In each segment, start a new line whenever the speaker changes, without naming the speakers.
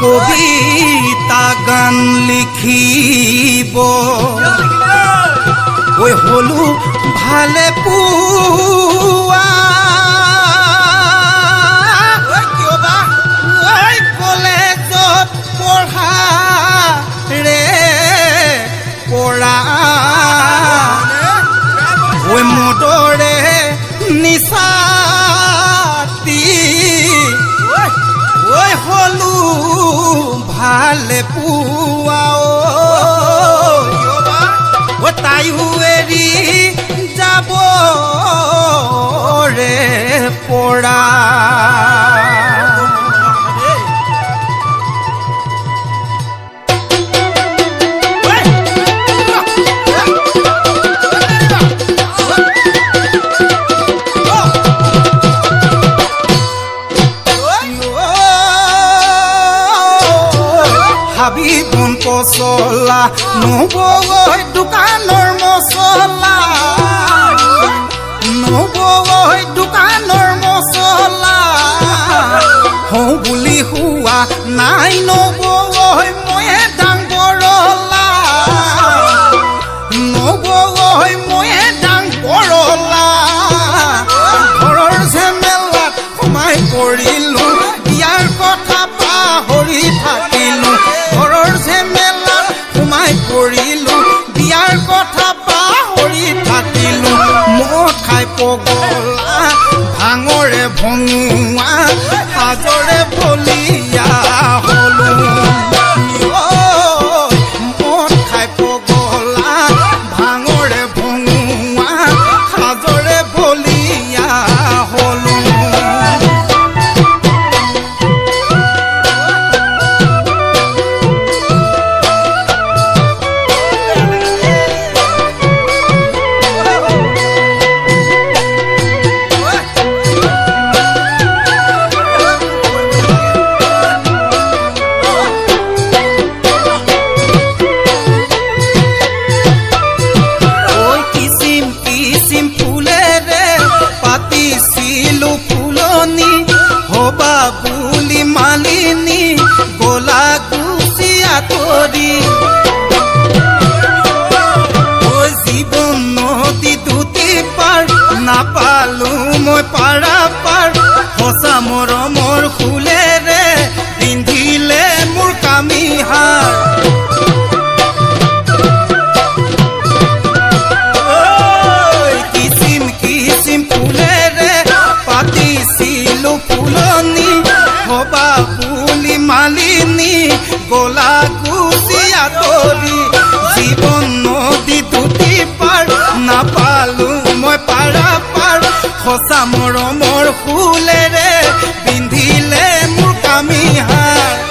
কবিতা গান লিখিব ওই হলু ভালে পুয়া কলেজত পঢ়া ৰে পঢ়া ওই মদৰে নিচাতি ওই হলু ভালে পুয়া ও তাইও এৰি যাব ৰে পঢ়া হাবি বন পচলা নবৈ দোকানৰ মচলা নবৈ দোকানৰ মচলা হওঁ বুলি হোৱা নাই নবৈ ময়ে দাং বৰলা নবৈ ময়ে দাং বৰলা ঘৰৰ ঝেমেলাত সোমাই পৰিলো ইয়াৰ কথা পাহৰি থাকিলো ঘৰৰ ঝেমেলাত সোমাই পৰিলো বিয়াৰ কথা পাহৰি থাকিলো মদ খাই পগলা ভাঙৰে ভঙুৱা সাজৰে বলিয়া হলো মদ খাই পগলা ভাঙৰে ভঙুৱা সাজৰে বলিয়া হলো বুলি মালিনী গোলা গুচিয়া তৰি জীৱন নদী দুটি পাৰ নাপালো মই পাৰা পাৰ সঁচা মৰমৰ ফুলেৰে পিন্ধিলে মোৰ কামিহাৰ কিচিম কিচিম ফুলেৰে পাতিছিলো ফুলনি হবা বুলি মালিনী গোলা গুচিয়া তৰি জীৱন নদী দুটি পাৰ নাপালো মই পাৰা পাৰ সঁচা মৰমৰ ফুলেৰে পিন্ধিলে মোৰ কামিহাৰ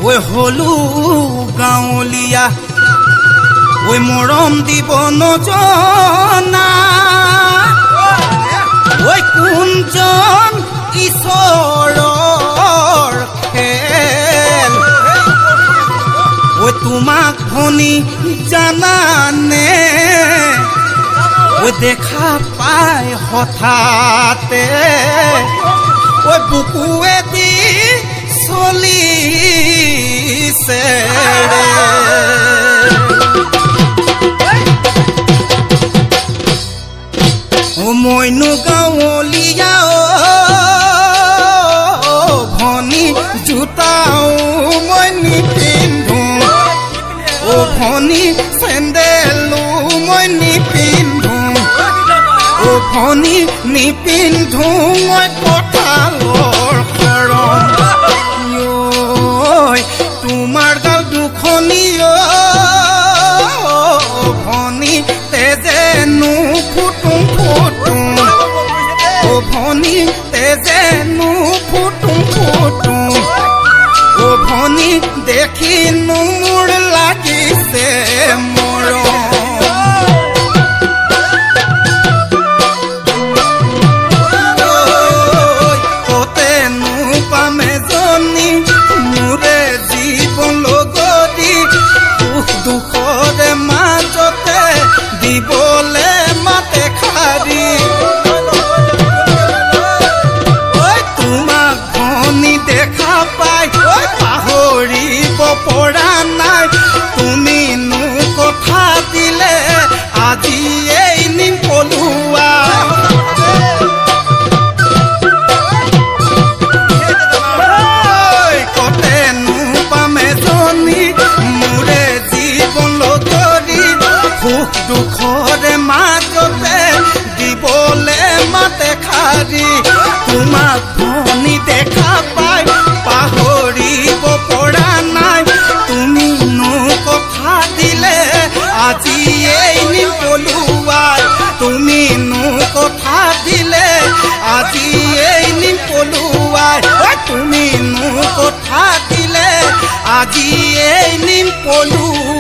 ওই হলু গাঁৱলীয়া ওই মৰম দিব নজনা ওই কোনজন ঈশ্বৰৰ খেল ওই তোমাক ভনী জানানে ওই দেখা পাই হঠাতে ওই বুকুৱেদি চলিছে মইনো গাঁৱলীয়া ভনী জোতাও মই নিপিন্ধো ভনী চেণ্ডেলো মই নিপিন্ধো ভনী নিপিন্ধো মই কঁঠালৰ শৰণ তোমাৰ গাল দুখনি ভনী তেজেনো ফুটুং ফুটুং ভনী তেজেনো ফুটুং ফুটুং ভনী দেখিনো মোৰ লাগিছে মৰম কতেনো পামে জন પલું